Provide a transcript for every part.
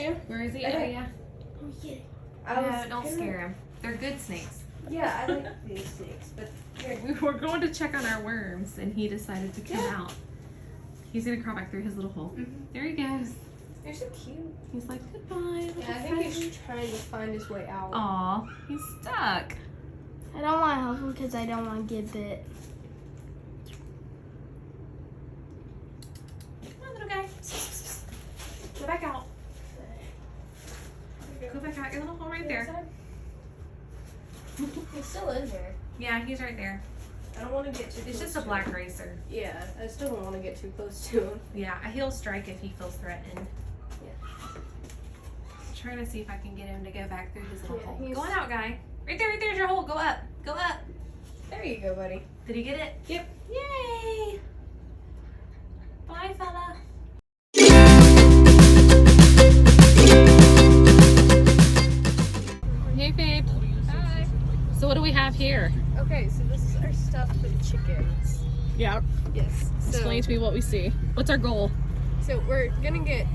you? Where is he? Okay. Oh, yeah. Oh, yeah. No, don't scare him. They're good snakes. Yeah, I like these snakes, but here. We were going to check on our worms, and he decided to come out. He's gonna crawl back through his little hole. There he goes. They're so cute. He's like, goodbye. Yeah, I think he's trying to find his way out. Aw, he's stuck. I don't want to help him because I don't want to get bit. Come on, little guy. Go back out. Go back out your little hole right there. He's still in there. Yeah, he's right there. I don't want to get too close. It's just a to black him. racer. Yeah, I still don't want to get too close to him. Yeah, he'll strike if he feels threatened. Yeah. Trying to see if I can get him to go back through his little hole. he's- Going out, guy. Right there's your hole. Go up. Go up. There you go, buddy. Did he get it? Yep. Yay! Bye, fella. Hey, babe. Hi. So what do we have here? Okay, so this is our stuff for the chickens. Yeah. Yes. Explain to me what we see. What's our goal? So we're gonna get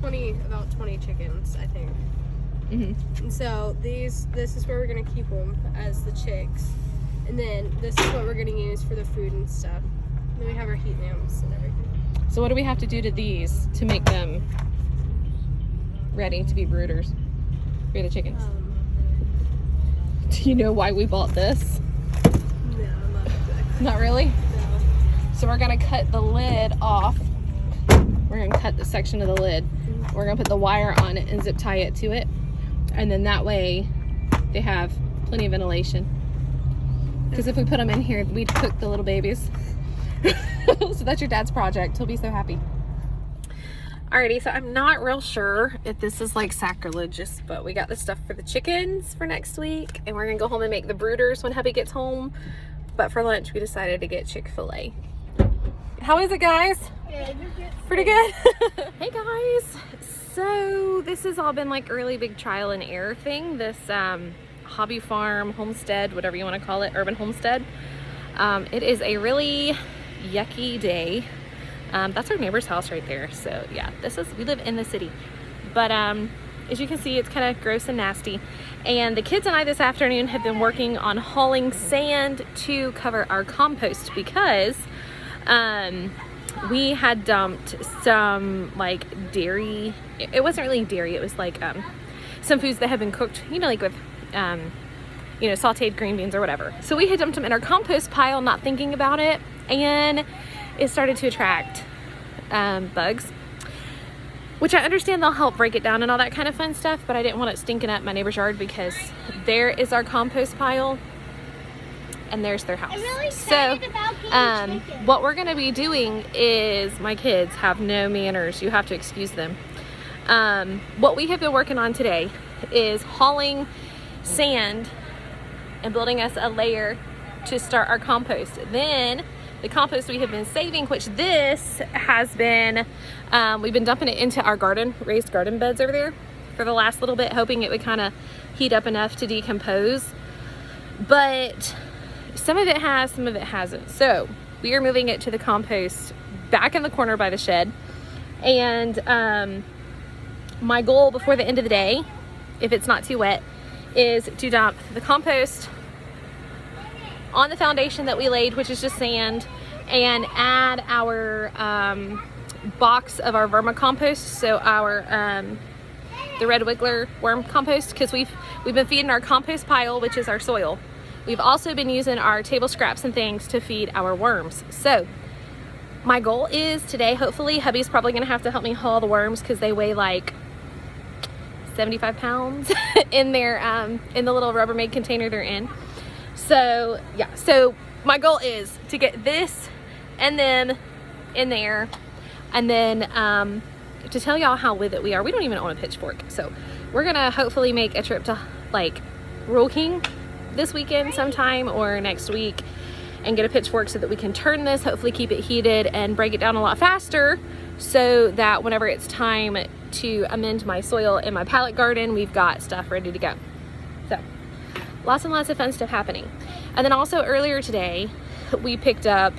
about 20 chickens, I think. Mm-hmm. And so this is where we're gonna keep them as the chicks, and then this is what we're gonna use for the food and stuff. And then we have our heat lamps and everything. So what do we have to do to these to make them ready to be brooders for the chickens? Do you know why we bought this? No, not exactly. Not really? No. So we're gonna cut the lid off. We're gonna cut the section of the lid. We're gonna put the wire on it and zip tie it to it. And then that way they have plenty of ventilation. Because if we put them in here, we'd cook the little babies. So that's your dad's project. He'll be so happy. Alrighty, so I'm not real sure if this is like sacrilegious, but we got the stuff for the chickens for next week, and we're gonna go home and make the brooders when hubby gets home. But for lunch, we decided to get Chick-fil-A. How is it, guys? Pretty good. Hey guys, so this has all been like early big trial and error thing. This hobby farm, homestead, whatever you want to call it, urban homestead. It is a really yucky day. That's our neighbor's house right there. So yeah, we live in the city. But as you can see, it's kind of gross and nasty. And the kids and I this afternoon have been working on hauling sand to cover our compost because we had dumped some like dairy. It wasn't really dairy. It was like some foods that had been cooked, you know, like with sauteed green beans or whatever. So we had dumped them in our compost pile, not thinking about it, and it started to attract bugs, which I understand they'll help break it down and all that kind of fun stuff, but I didn't want it stinking up my neighbor's yard because there is our compost pile and there's their house. I'm really excited about getting chicken. What we're gonna be doing is, my kids have no manners, you have to excuse them. What we have been working on today is hauling sand and building us a layer to start our compost. Then the compost we have been saving, which this has been, we've been dumping it into our garden, raised garden beds over there for the last little bit, hoping it would kind of heat up enough to decompose. But some of it has, some of it hasn't. So we are moving it to the compost back in the corner by the shed. And my goal before the end of the day, if it's not too wet, is to dump the compost on the foundation that we laid, which is just sand, and add our box of our vermicompost, so our the red wiggler worm compost, because we've been feeding our compost pile, which is our soil. We've also been using our table scraps and things to feed our worms. So my goal is today, hopefully, hubby's probably gonna have to help me haul the worms because they weigh like 75 pounds in their in the little Rubbermaid container they're in. So yeah, so my goal is to get this and them in there, and then to tell y'all how with it we are. We don't even own a pitchfork, so we're gonna hopefully make a trip to like Rural King this weekend sometime or next week and get a pitchfork so that we can turn this, hopefully keep it heated and break it down a lot faster, so that whenever it's time to amend my soil in my pallet garden, we've got stuff ready to go. So lots and lots of fun stuff happening. And then also earlier today, we picked up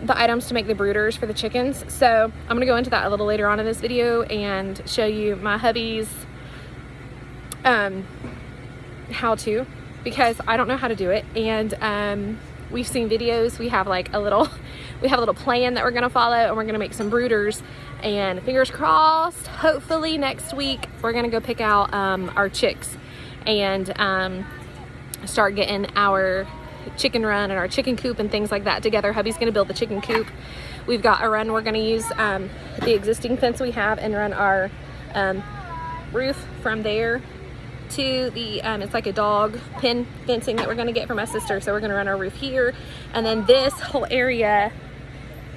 the items to make the brooders for the chickens. So I'm gonna go into that a little later on in this video and show you my hubby's how to, because I don't know how to do it. And we've seen videos. We have like a little plan that we're gonna follow, and we're gonna make some brooders. And fingers crossed, hopefully next week we're gonna go pick out our chicks and start getting our chicken run and our chicken coop and things like that together. Hubby's gonna build the chicken coop. We've got a run we're gonna use the existing fence we have and run our roof from there to the it's like a dog pen fencing that we're gonna get from my sister. So we're gonna run our roof here, and then this whole area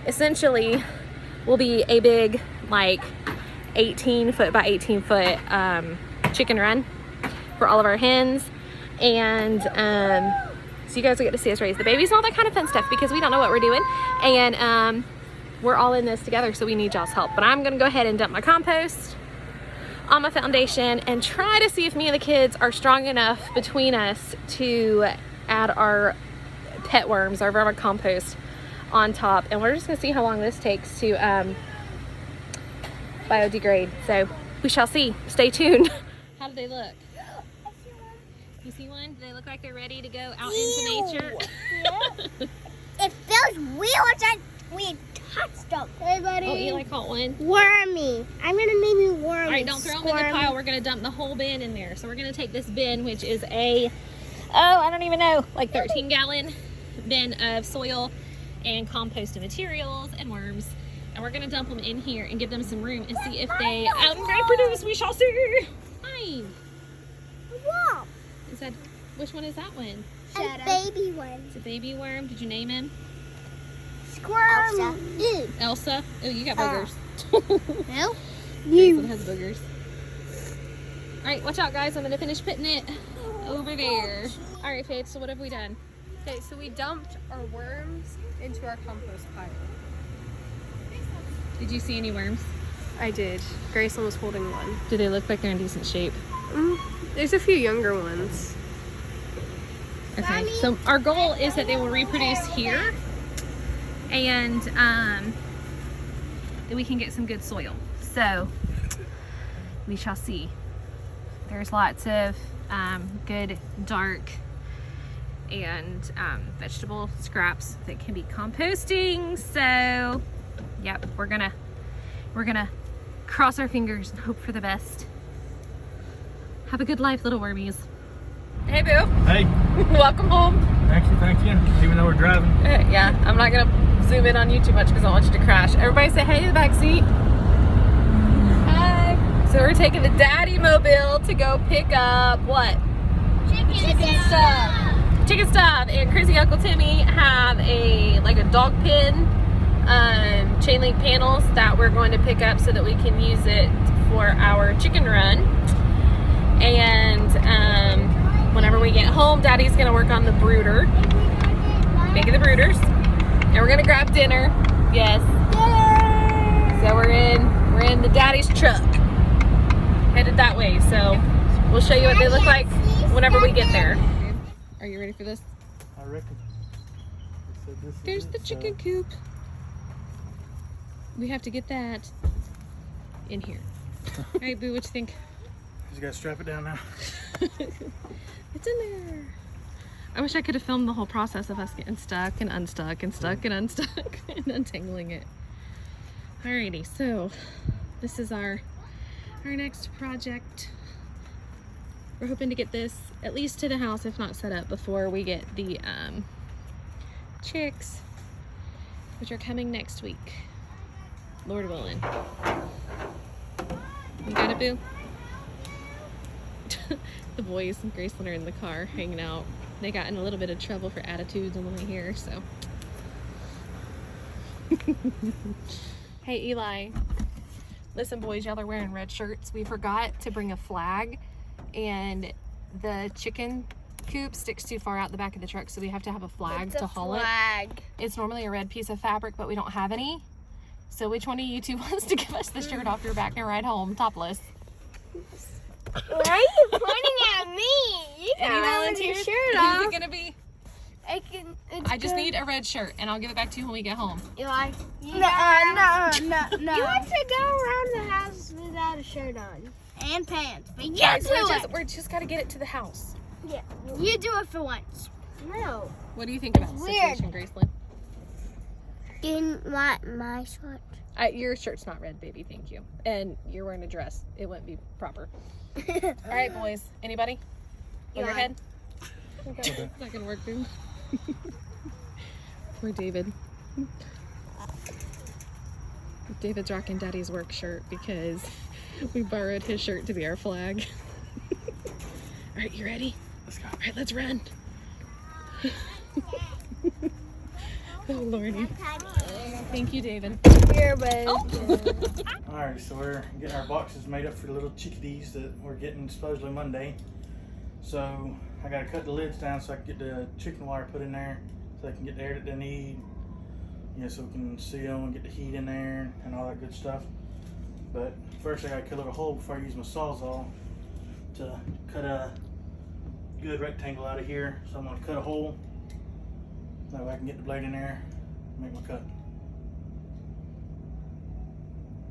essentially will be a big like 18 foot by 18 foot chicken run for all of our hens. And so you guys will get to see us raise the babies and all that kind of fun stuff, because we don't know what we're doing, and we're all in this together, so we need y'all's help. But I'm gonna go ahead and dump my compost on my foundation and try to see if me and the kids are strong enough between us to add our pet worms, our vermicompost, on top. And we're just gonna see how long this takes to biodegrade. So we shall see. Stay tuned. How do they look? You see one? Do they look like they're ready to go out into nature? Yeah. It feels weird we touched them. Hey, buddy. Oh, Eli caught one. Wormy. I'm gonna name you Wormy. All right, don't throw them in the pile. We're gonna dump the whole bin in there. So we're gonna take this bin, which is a, I don't even know, like 13-gallon bin of soil and composted materials and worms. And we're gonna dump them in here and give them some room and see if they reproduce. We shall see. Fine. Wow. Is that, which one is that one? A baby one. It's a baby worm. Did you name him? Squirm. Elsa? Oh, you got boogers. No? Grayson has boogers. All right, watch out, guys. I'm gonna finish putting it over there. All right, Faith, so what have we done? Okay, so we dumped our worms into our compost pile. Did you see any worms? I did. Grayson was holding one. Do they look like they're in decent shape? There's a few younger ones. Okay, so our goal is that they will reproduce here, and that we can get some good soil. So we shall see. There's lots of good dark and vegetable scraps that can be composting. So yep, we're gonna cross our fingers and hope for the best. Have a good life, little wormies. Hey, Boo. Hey. Welcome home. Thank you. Even though we're driving. Yeah, I'm not gonna zoom in on you too much because I want you to crash. Everybody say hey in the back seat. Hi. So we're taking the daddy mobile to go pick up what? Chicken stuff. Chicken stuff. And Crazy Uncle Timmy have a dog pen, chain link panels that we're going to pick up so that we can use it for our chicken run. And whenever we get home, Daddy's gonna work on the brooder, making the brooders, and we're gonna grab dinner. Yes. Yay! So we're in the Daddy's truck, headed that way. So we'll show you what they look like whenever we get there. Are you ready for this? I reckon. There's the chicken coop. We have to get that in here. All right, Boo, what you think? You gotta strap it down now. It's in there. I wish I could have filmed the whole process of us getting stuck and unstuck and stuck and unstuck and untangling it. Alrighty, so this is our next project. We're hoping to get this at least to the house, if not set up, before we get the chicks, which are coming next week, Lord willing. You got it, Boo? The boys and Grayson are in the car hanging out. They got in a little bit of trouble for attitudes on the way here, so. Hey, Eli. Listen, boys, y'all are wearing red shirts. We forgot to bring a flag, and the chicken coop sticks too far out the back of the truck, so we have to have a flag to haul it. It's normally a red piece of fabric, but we don't have any. So which one of you two wants to give us the shirt off your back and ride home topless? Why are you pointing at me? You Any can have volunteers? your shirt Who's off. it gonna be? I just need a red shirt, and I'll give it back to you when we get home. No. You want to go around the house without a shirt on. And pants. But you Guys, do it. we're just gotta get it to the house. Yeah. You do it for once. No. What do you think about the Weird. situation, Gracelyn? Didn't want my shirt. Your shirt's not red, baby. Thank you. And you're wearing a dress. It wouldn't be proper. All right, boys. Anybody? Overhead? Okay. It's not gonna work, dude. Poor David. David's rocking Daddy's work shirt because we borrowed his shirt to be our flag. All right, you ready? Let's go. All right, let's run. Oh, Lordy. Thank you, David. Here, babe. Alright, so we're getting our boxes made up for the little chickadees that we're getting supposedly Monday. So I gotta cut the lids down so I can get the chicken wire put in there so they can get the air that they need. So we can seal and get the heat in there and all that good stuff. But first I gotta cut a little hole before I use my Sawzall to cut a good rectangle out of here. So I'm gonna cut a hole. That way I can get the blade in there and make my cut.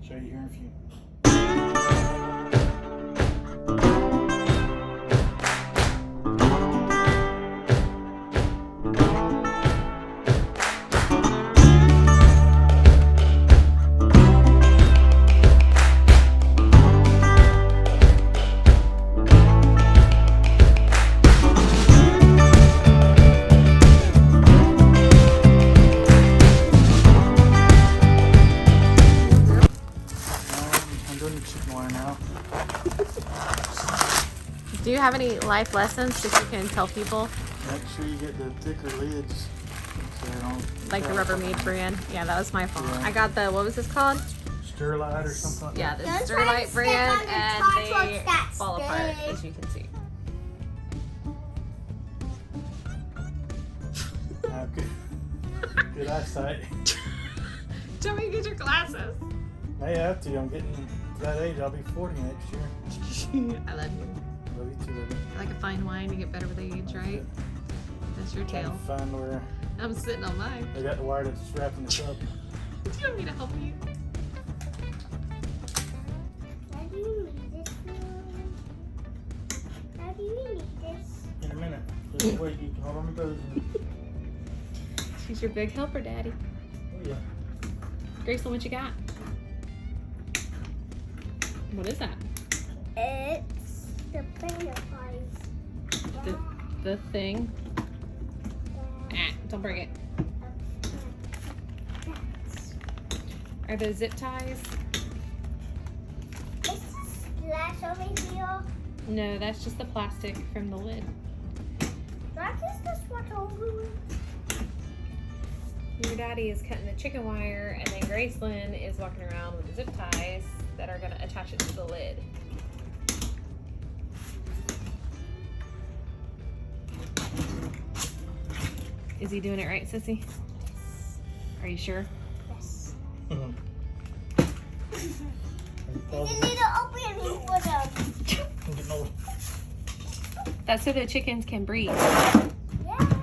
Show you here in a few. I'm doing the chicken wire now. Do you have any life lessons that you can tell people? Make sure you get the thicker lids. So they don't Like the Rubbermaid brand? Yeah, that was my fault. Yeah. I got the, what was this called? Sterlite or something like Yeah, that. the Don't try to Sterlite step brand, on the and top they like that, fall apart, Steve. as you can see. Good eyesight. Tell me to get your glasses. May have to. I'm getting to that age. I'll be 40 next year. I love you. Love you too, baby. Like a fine wine, you get better with age, right? That's your Trying to tail. find where I'm sitting on mine. they got the wire that's wrapping this up. Do you want me to help you? How do you need this one? How do you need this? In a minute. Just wait. You can hold on to those. She's your big helper, Daddy. Oh yeah. Graceland, what you got? What is that? It's the butterflies. The thing? Ah, don't break it. Are those zip ties? Is this glass over here? No, that's just the plastic from the lid. What is this one over? Your daddy is cutting the chicken wire, and then Graceland is walking around with the zip ties that are gonna attach it to the lid. Is he doing it right, Sissy? Are you sure? Yes. Mhm. You need to open for them. I'm getting old. That's so that chickens can breathe. Yeah.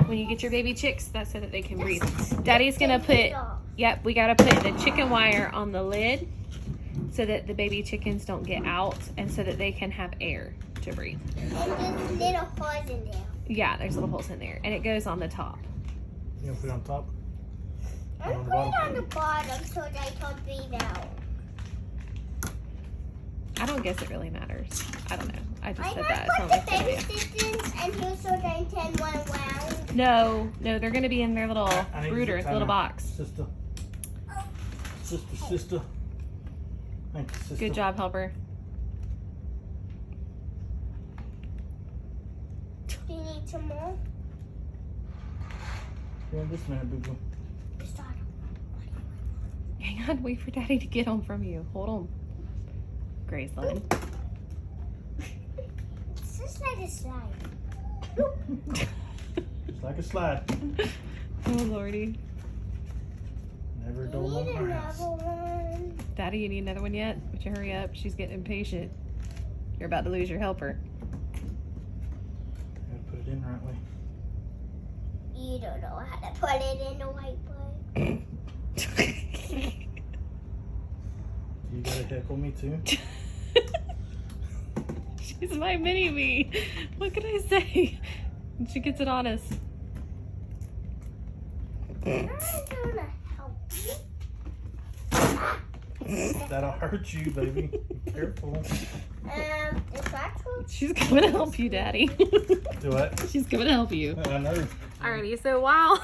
When you get your baby chicks, that's so that they can breathe. Daddy's gonna put, yep, we gotta put the chicken wire on the lid so that the baby chickens don't get out and so that they can have air to breathe. And there's little holes in there. Yeah, there's little holes in there, and it goes on the top. You gonna put it on top? I'm On the putting it bottom? on the bottom so they can breathe out. I don't guess it really matters. I don't know. I just I said might that. It's put not the my baby idea. chickens and here so they can run around. No, they're gonna be in their little I need brooder, to the little time box. Sister. Sister. Thank you, sister. Good job, helper. Do you need some more? Yeah, this minute, boo boo. Start. Hang on, wait for Daddy to get home from you. Hold on. Graceland. It's just like a slide. It's like a slide. Oh, Lordy. Never a You dull need moment in our house. another one. Daddy, you need another one yet? Would you hurry up? She's getting impatient. You're about to lose your helper. Gotta put it in the right way. You don't know how to put it in the white book. You gotta heckle me too. She's my mini me. What can I say? She gets it on us. I'm gonna help you. That'll hurt you, baby. Be careful. Is that true? She's coming to help you, Daddy. Do what? She's coming to help you. I know. Alrighty, so while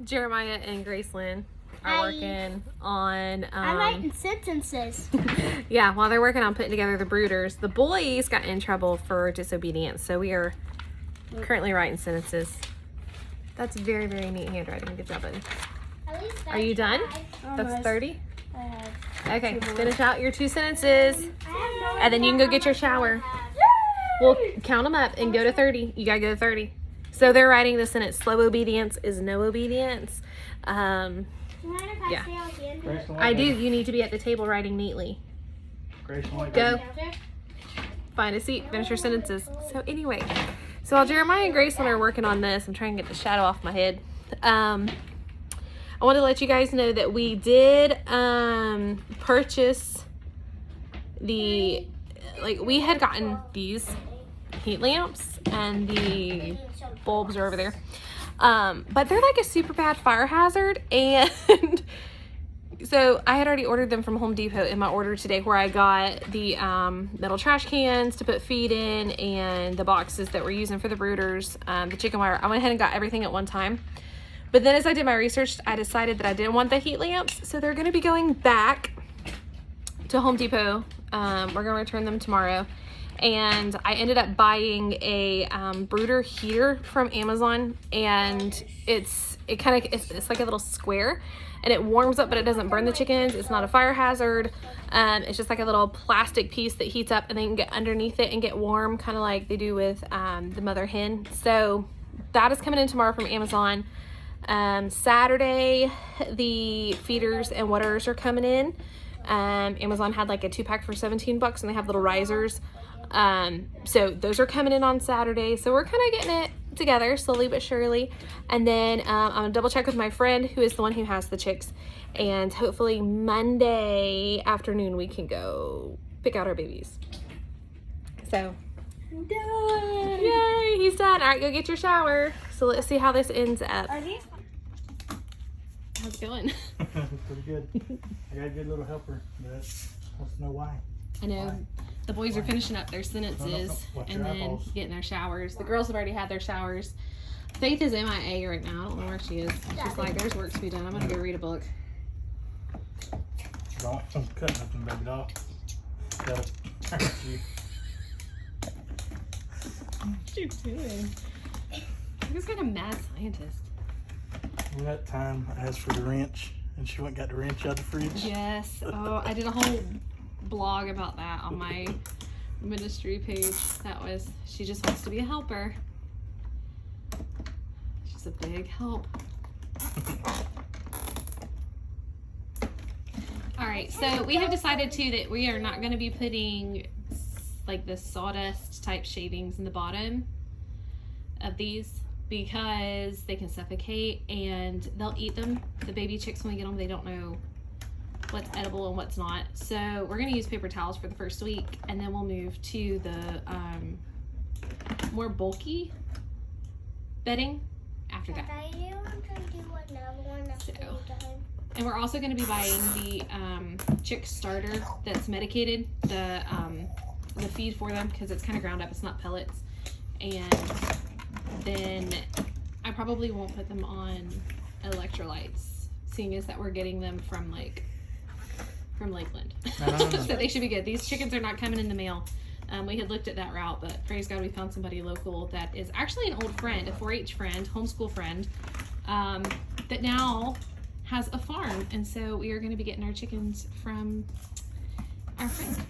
Jeremiah and Gracelyn are Hi. working on I'm writing sentences. yeah, while they're working on putting together the brooders, the boys got in trouble for disobedience. So we are currently writing sentences. That's very, very neat handwriting. Good job, buddy. At least Are you done? That's Almost. 30? I have. Okay, finish out your 2 sentences. I have no And then you can go idea get your how much I shower. have. We'll count them up and go to 30. You gotta go to 30. So they're writing the sentence, slow obedience is no obedience. Do you mind if I Yeah. stay on the end? Grace, I do. You need to be at the table writing neatly. Grace, like Go. Find a seat. Finish your sentences. So anyway, so while Jeremiah and Gracelyn are working on this, I'm trying to get the shadow off my head. I want to let you guys know that we did purchase the, like, we had gotten these heat lamps and the bulbs are over there. But they're like a super bad fire hazard, and so I had already ordered them from Home Depot in my order today, where I got the metal trash cans to put feed in and the boxes that we're using for the brooders, the chicken wire. I went ahead and got everything at one time. But then as I did my research, I decided that I didn't want the heat lamps, so they're going to be going back to Home Depot. We're going to return them tomorrow. And I ended up buying a brooder heater from Amazon, and it's like a little square, and it warms up, but it doesn't burn the chickens. It's not a fire hazard. It's just like a little plastic piece that heats up and then you can get underneath it and get warm, kind of like they do with the mother hen. So that is coming in tomorrow from Amazon. Saturday, the feeders and waters are coming in. Amazon had like a 2-pack for $17, and they have little risers. So those are coming in on Saturday. So we're kind of getting it together slowly but surely. And then I'm gonna double check with my friend, who is the one who has the chicks, and hopefully Monday afternoon we can go pick out our babies. So I'm done. yay, he's done. All right, go get your shower. So let's see how this ends up. Are these? How's it going? Pretty good. I got a good little helper, but wants to know why. I know the boys are finishing up their sentences Watch and your then eyeballs. getting their showers. The girls have already had their showers. Faith is MIA right now. I don't know where she is. She's like, there's work to be done. I'm gonna go read a book. Don't cut nothing, baby doll. Gotta hurt you. What are you doing? He's kind of mad scientist. Well, that time I asked for the wrench, and she went and got the wrench out of the fridge. Yes. Oh, I did a whole blog about that on my ministry page. That was, she just wants to be a helper. She's a big help. All right, so we have decided too that we are not going to be putting like the sawdust type shavings in the bottom of these, because they can suffocate and they'll eat them. The baby chicks, when we get them, they don't know what's edible and what's not. So we're going to use paper towels for the first week, and then we'll move to the more bulky bedding after that. I do want to do another one after So. you're done. And we're also going to be buying the chick starter that's medicated, the feed for them, because it's kind of ground up. It's not pellets. And then I probably won't put them on electrolytes, seeing as that we're getting them from Lakeland. So they should be good. These chickens are not coming in the mail. We had looked at that route, but praise God we found somebody local that is actually an old friend, a 4-H friend, homeschool friend, that now has a farm. And so we are going to be getting our chickens from our friend.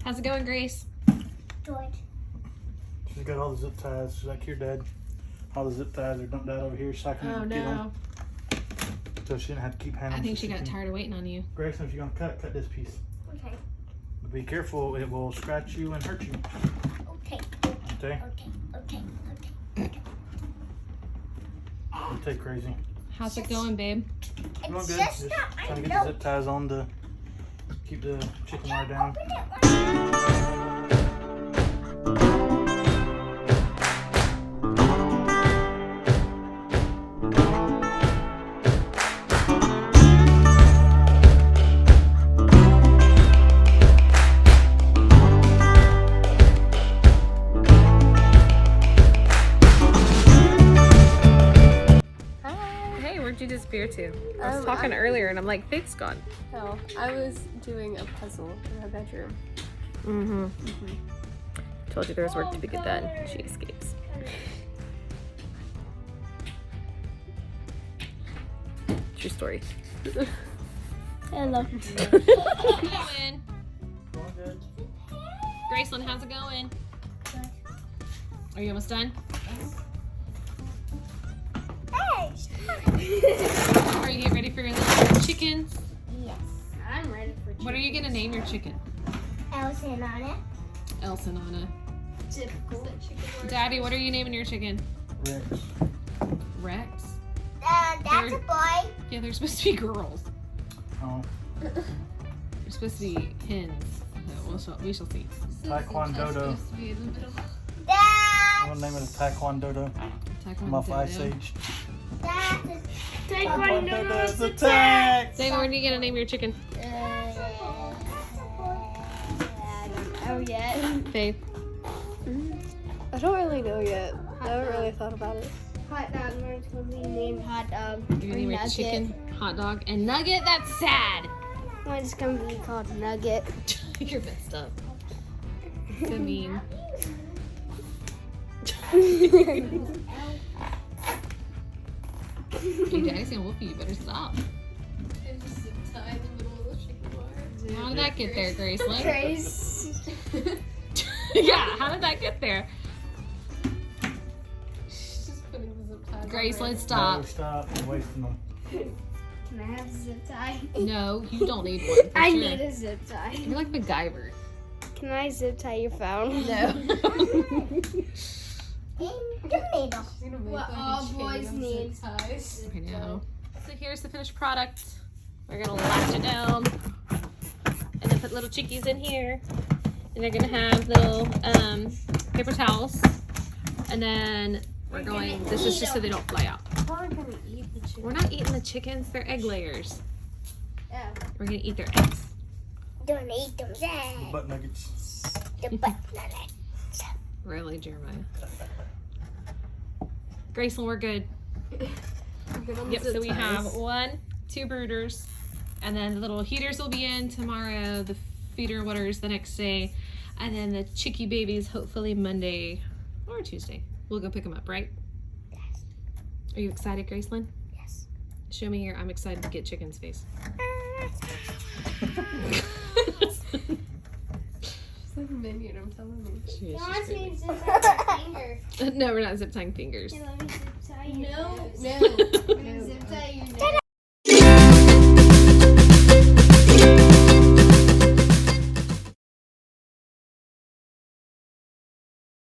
How's it going, Grace? Good. She's got all the zip ties. She's like, here, Dad. All the zip ties are dumped out over here so I can Oh get them. no. So she didn't have to keep handling. I think she got tired of waiting on you. Grayson, if you're gonna cut this piece. Okay. But be careful, it will scratch you and hurt you. Okay. Okay? Okay. Okay. Okay. It'll take crazy. How's it going, babe? Going It's good. just Just not trying to get my the zip ties on to keep the chicken wire down. Open it. Hey, where'd you disappear to? I was Um, talking earlier and I'm like, Faith's gone. No, I was doing a puzzle in my bedroom. Mm-hmm. Told you there was work to be done. She escapes. True story. Hello. Going. Going good. Graceland, how's it going? Are you almost done? Hey, Are you getting ready for your little chickens? yes. I'm ready for What are you gonna name your chicken? Elsa and Anna. Elsa and Anna. typical chicken. Daddy, what are you naming your chicken? Rex. Rex? That's a boy. Yeah, they're supposed to be girls. Oh. They're supposed to be hens. So we shall see. Taekwondo. Dad. I'm gonna name it a Taekwondo. My Ice Age. That's a Taekwondo's attack! David, when are you gonna name your chicken? Oh, yeah. Faith. I don't really know yet. I haven't really thought about it. Hot dog. Mine's going to be named Hot Dog. You're gonna name your Nugget. chicken, hot dog, and nugget? That's sad. Mine's going to be called Nugget. You're messed up. So mean. Your daddy's gonna whoop you. You better stop. How did that get there, Graceland? Grace. Yeah, how did that get there? Graceland, No, stop. stop. You're wasting them. Can I have a zip tie? No, you don't need one. For I sure. need a zip tie. You're like MacGyver. Can I zip tie your phone? No. in the middle. What all boys need. I know. So here's the finished product. We're gonna lash it down and then put little chickies in here. And they're gonna have little paper towels. And then we're going, this is just so they don't fly out. We're gonna eat the chicken. We're not eating the chickens, they're egg layers. Yeah. We're gonna eat their eggs. Don't eat them, Dad. Butt nuggets. The butt nugget. Really, Jeremiah? Graceland, we're good. We're good on the Yep, so zip we ties. have 1, 2 brooders, and then the little heaters will be in tomorrow, the feeder waters the next day, and then the chickie babies hopefully Monday or Tuesday. We'll go pick them up, right? Yes. Are you excited, Graceland? Yes. Show me your I'm excited to get chicken's face. It's like a minion, I'm telling you. She is, Mom she's crazy. needs zip tie my finger. No, we're not zip tying fingers. Here, let me zip tie you. No, I'm no. gonna zip tie your Daddy,